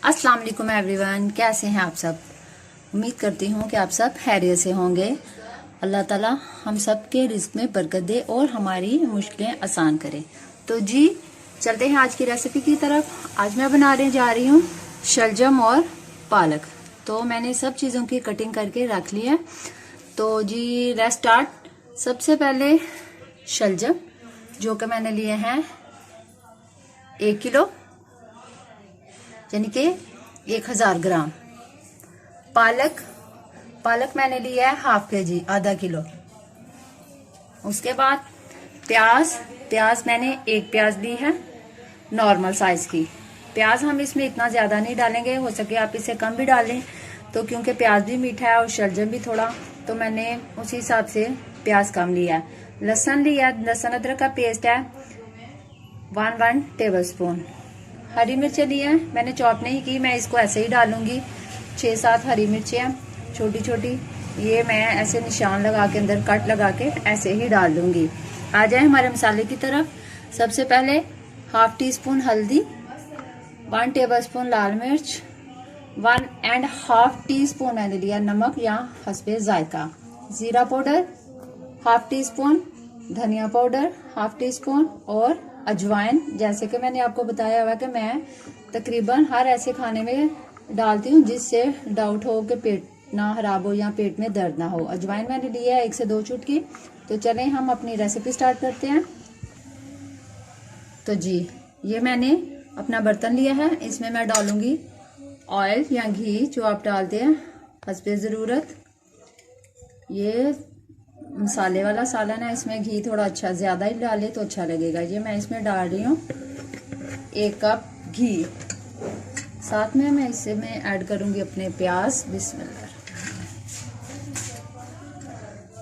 अस्सलाम वालेकुम एवरीवन, कैसे हैं आप सब। उम्मीद करती हूँ कि आप सब खैरियत से होंगे। अल्लाह ताला हम सब के रिस्क में बरकत दे और हमारी मुश्किलें आसान करे। तो जी चलते हैं आज की रेसिपी की तरफ। आज मैं बनाने जा रही हूँ शलजम और पालक। तो मैंने सब चीज़ों की कटिंग करके रख ली है। तो जी लेट्स स्टार्ट। सबसे पहले शलजम जो कि मैंने लिए हैं 1 किलो यानी कि 1000 ग्राम। पालक मैंने लिया है ½ kg, आधा किलो। उसके बाद प्याज मैंने 1 प्याज ली है नॉर्मल साइज की। प्याज हम इसमें इतना ज्यादा नहीं डालेंगे, हो सके आप इसे कम भी डालें, तो क्योंकि प्याज भी मीठा है और शलजम भी थोड़ा, तो मैंने उसी हिसाब से प्याज कम लिया है। लहसुन अदरक का पेस्ट है 1 टेबल स्पून। हरी मिर्चें ली हैं, मैंने चॉप नहीं की, मैं इसको ऐसे ही डालूंगी। 6-7 हरी मिर्चें हैं छोटी छोटी, ये मैं ऐसे निशान लगा के अंदर कट लगा के ऐसे ही डाल दूंगी। आ जाए हमारे मसाले की तरफ। सबसे पहले ½ टीस्पून हल्दी, 1 टेबल स्पून लाल मिर्च, 1½ टीस्पून मैंने लिया नमक या हस्बे जायका। जीरा पाउडर ½ टीस्पून, धनिया पाउडर ½ टीस्पून और अजवाइन। जैसे कि मैंने आपको बताया हुआ कि मैं तकरीबन हर ऐसे खाने में डालती हूँ जिससे डाउट हो कि पेट ना खराब हो या पेट में दर्द ना हो। अजवाइन मैंने लिया है 1 से 2 चुटकी। तो चलें हम अपनी रेसिपी स्टार्ट करते हैं। तो जी ये मैंने अपना बर्तन लिया है, इसमें मैं डालूंगी ऑयल या घी जो आप डालते हैं हस्बे ज़रूरत। ये मसाले वाला सालन है, इसमें घी थोड़ा अच्छा ज्यादा ही डाले तो अच्छा लगेगा। ये मैं इसमें डाल रही हूँ 1 कप घी। साथ में मैं इससे ऐड करूंगी अपने प्याज। बिस्मिल्लाह।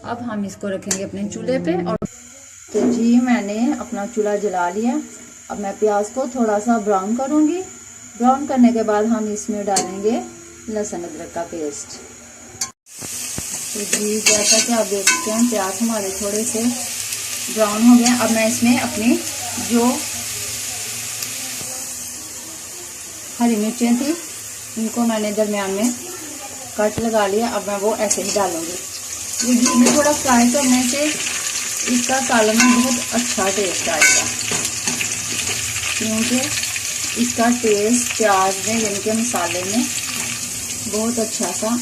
अब हम इसको रखेंगे अपने चूल्हे पे। और तो जी मैंने अपना चूल्हा जला लिया। अब मैं प्याज को थोड़ा सा ब्राउन करूंगी। ब्राउन करने के बाद हम इसमें डालेंगे लहसुन अदरक का पेस्ट। तो जी जैसा कि आप देख सकते हैं प्याज हमारे थोड़े से ब्राउन हो गए। अब मैं इसमें अपनी जो हरी मिर्चें थी इनको मैंने दरमियान में कट लगा लिया। अब मैं वो ऐसे ही डालूंगी। ये घी में थोड़ा फ्राई करने से इसका सालन में बहुत अच्छा टेस्ट आएगा, क्योंकि इसका टेस्ट प्याज में यानी कि मसाले में बहुत अच्छा सा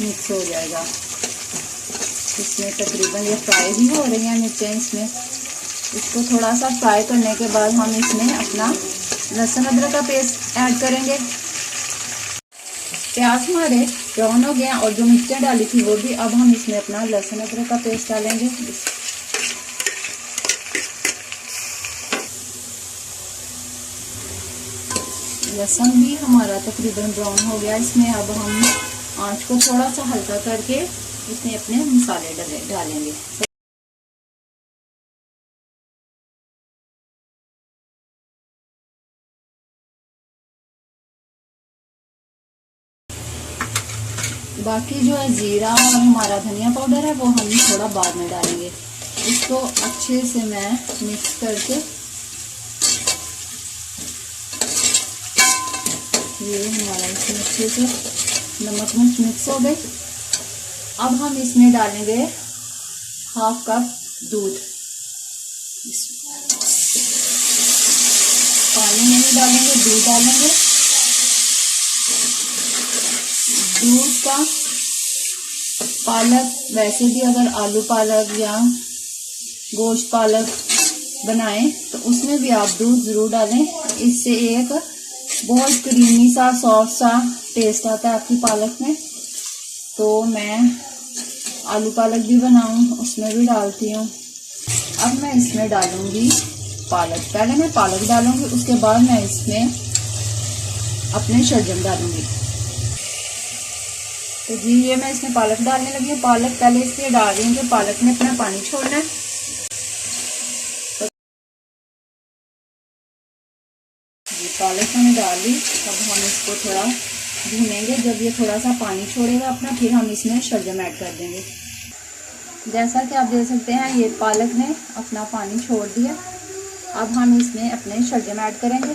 मिक्स हो जाएगा। इसमें तकरीबन ये फ्राई भी हो रही है मिर्चें इसमें। इसको थोड़ा सा फ्राई करने के बाद हम इसमें अपना लहसुन अदरक का पेस्ट ऐड करेंगे। प्याज हमारे ब्राउन हो गए और जो मिर्चें डाली थी वो भी। अब हम इसमें अपना लहसुन अदरक का पेस्ट डालेंगे। लहसुन भी हमारा तकरीबन ब्राउन हो गया। इसमें अब हम आंच को थोड़ा सा हल्का करके इसमें अपने मसाले डालेंगे। बाकी जो है जीरा और हमारा धनिया पाउडर है वो हम थोड़ा बाद में डालेंगे। इसको अच्छे से मैं मिक्स करके ये हमारा इसमें अच्छे से नमक मिर्च मिक्स हो गए। अब हम इसमें डालेंगे ½ कप दूध। पानी नहीं डालेंगे, दूध डालेंगे। दूध का पालक वैसे भी अगर आलू पालक या गोश्त पालक बनाएं तो उसमें भी आप दूध जरूर डालें। इससे एक बहुत क्रीमी सा सॉफ्ट सा टेस्ट आता है आपकी पालक में। तो मैं आलू पालक भी बनाऊं उसमें भी डालती हूँ। अब मैं इसमें डालूंगी पालक। पहले मैं पालक डालूंगी, उसके बाद मैं इसमें अपने शलजम डालूंगी। तो जी ये मैं इसमें पालक डालने लगी हूँ। पालक पहले इसलिए डाल रही हूँ कि पालक में अपना पानी छोड़ना है। पालक मैंने डाल दी। अब हम इसको थोड़ा भूनेंगे। जब ये थोड़ा सा पानी छोड़ेगा अपना, फिर हम इसमें शलजम ऐड कर देंगे। जैसा कि आप देख सकते हैं ये पालक ने अपना पानी छोड़ दिया। अब हम इसमें अपने शलजम ऐड करेंगे।